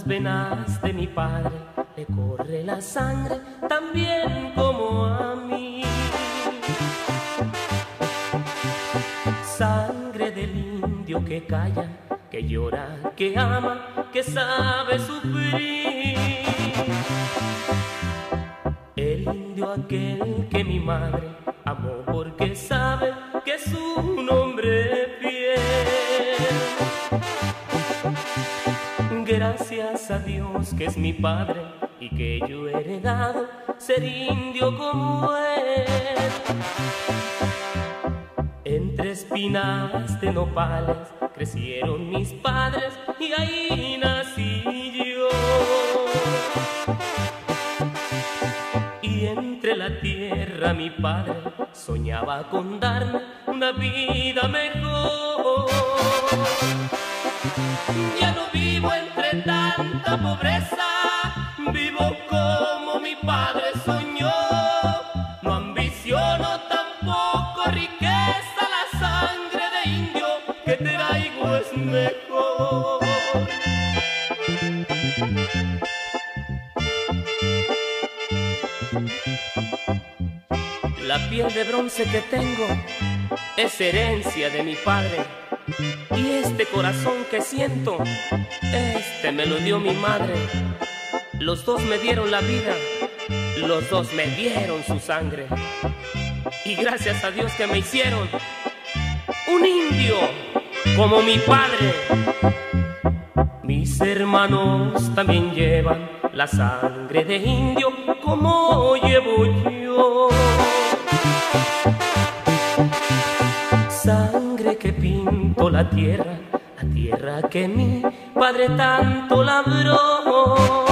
venas de mi padre le corre la sangre también como a mí. Sangre del indio que calla, que llora, que ama, que sabe sufrir. El indio aquel que mi madre amó porque sabe que es un hombre fiel. Gracias a Dios que es mi padre y que yo he heredado ser indio como él. Entre espinas de nopales crecieron mis padres y ahí nací yo. Y entre la tierra mi padre soñaba con darme una vida mejor. Ya no vivo entre tanta pobreza, vivo como mi padre soñó. No ambiciono tampoco riqueza, la sangre de indio que traigo es mejor. La piel de bronce que tengo es herencia de mi padre. Y este corazón que siento, este me lo dio mi madre. Los dos me dieron la vida, los dos me dieron su sangre. Y gracias a Dios que me hicieron un indio como mi padre. Mis hermanos también llevan la sangre de indio como llevo yo. Sangre que pinto la tierra que mi padre tanto labró.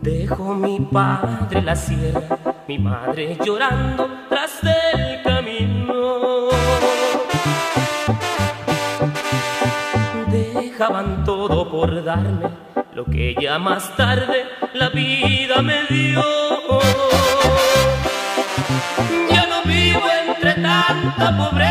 Dejó mi padre la sierra, mi madre llorando tras del camino. Dejaban todo por darme lo que ya más tarde la vida me dio. Ya no vivo entre tanta pobreza,